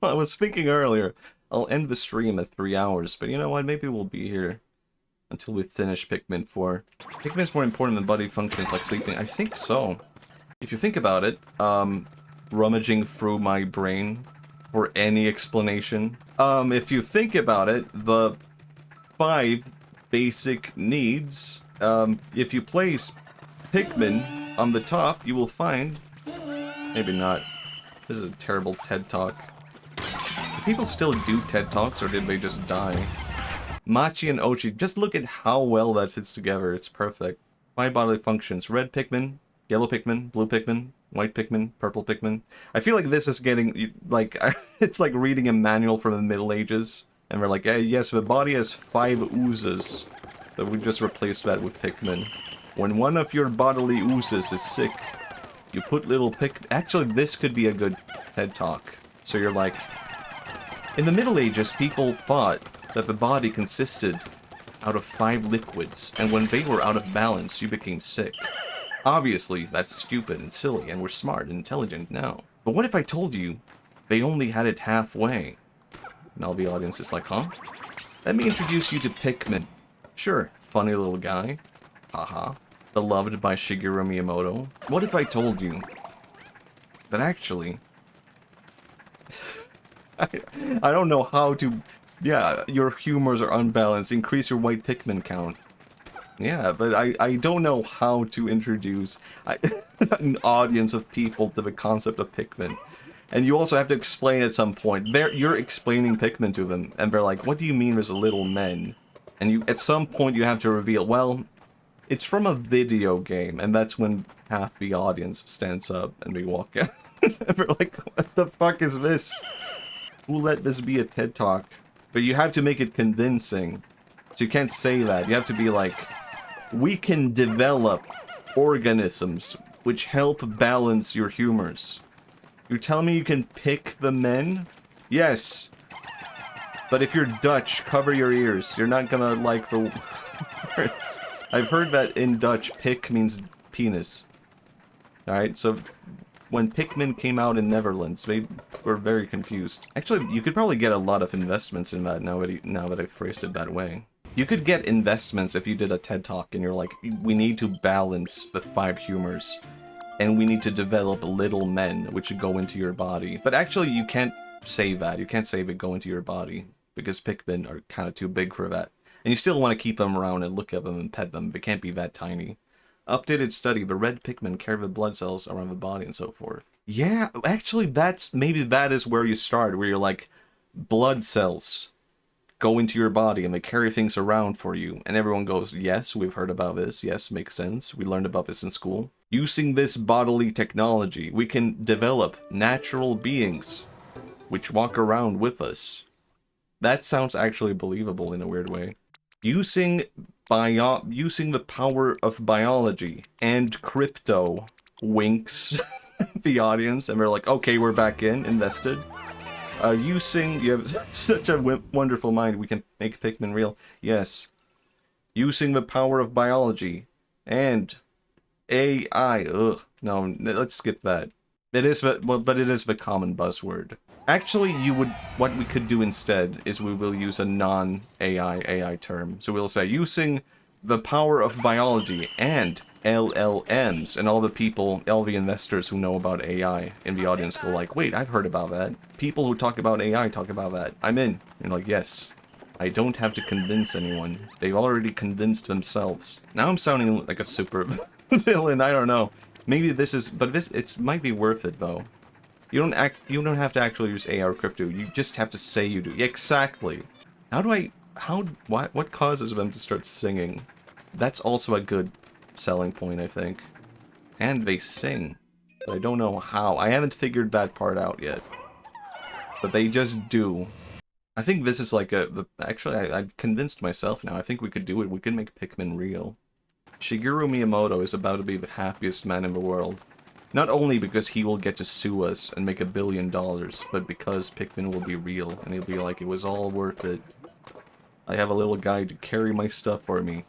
I was thinking earlier, I'll end the stream at 3 hours, but you know what? Maybe we'll be here until we finish Pikmin 4. Pikmin's more important than body functions like sleeping. I think so. If you think about it, rummaging through my brain for any explanation. If you think about it, the 5 basic needs, if you place Pikmin on the top, you will find... Maybe not. This is a terrible TED Talk. Do people still do TED Talks, or did they just die? Machi and Ochi, just look at how well that fits together. It's perfect. 5 bodily functions. Red Pikmin, yellow Pikmin, blue Pikmin, white Pikmin, purple Pikmin. I feel like this is getting, like, it's like reading a manual from the Middle Ages. And we're like, yes, the body has 5 oozes. But we just replaced that with Pikmin. When one of your bodily oozes is sick, you put little Actually, this could be a good TED Talk. So you're like... In the Middle Ages, people thought that the body consisted out of 5 liquids, and when they were out of balance, you became sick. Obviously, that's stupid and silly, and we're smart and intelligent now. But what if I told you they only had it halfway? And all the audience is like, huh? Let me introduce you to Pikmin. Sure, funny little guy. Haha. Beloved by Shigeru Miyamoto. What if I told you that actually... I don't know how to... Yeah, your humors are unbalanced. Increase your white Pikmin count. Yeah, but I don't know how to introduce an audience of people to the concept of Pikmin. And you also have to explain at some point. You're explaining Pikmin to them, and they're like, what do you mean there's little men? And at some point you have to reveal, well, it's from a video game, and that's when half the audience stands up and they walk out. And they're like, what the fuck is this? Who let this be a TED Talk? But you have to make it convincing. So you can't say that. You have to be like, we can develop organisms which help balance your humors. You're telling me you can pick the men? Yes. But if you're Dutch, cover your ears. You're not gonna like the word. I've heard that in Dutch, pick means penis. Alright, so when Pikmin came out in Netherlands, they were very confused. Actually, you could probably get a lot of investments in that now that I've phrased it that way. You could get investments if you did a TED Talk and you're like, we need to balance the 5 humors. And we need to develop little men, which should go into your body. But actually, you can't say that. You can't say they go into your body. Because Pikmin are kind of too big for that. And you still want to keep them around and look at them and pet them. They can't be that tiny. Updated study. The red Pikmin carry the blood cells around the body and so forth. Yeah, actually, maybe that is where you start. Where you're like, blood cells go into your body and they carry things around for you. And everyone goes, yes, we've heard about this. Yes, makes sense. We learned about this in school. Using this bodily technology, we can develop natural beings which walk around with us. That sounds actually believable in a weird way. Using the power of biology and crypto winks the audience, and we're like, okay, we're back invested. You have such a wonderful mind, we can make Pikmin real. Yes. Using the power of biology and AI. Ugh. No, let's skip that. But it is the common buzzword. Actually, what we could do instead is we will use a non-AI term. So we'll say, using the power of biology and LLMs, and all the investors who know about AI in the audience go like, wait, I've heard about that. People who talk about AI talk about that. I'm in. And you're like, yes. I don't have to convince anyone. They've already convinced themselves. Now I'm sounding like a super villain, I don't know. Maybe it might be worth it though. You don't have to actually use AI or crypto. You just have to say you do. Exactly. What causes them to start singing? That's also a good selling point, I think. And they sing. But I don't know how. I haven't figured that part out yet. But they just do. I think this is like actually, I've convinced myself now. I think we could do it. We could make Pikmin real. Shigeru Miyamoto is about to be the happiest man in the world. Not only because he will get to sue us and make $1 billion, but because Pikmin will be real, and he'll be like, it was all worth it. I have a little guy to carry my stuff for me.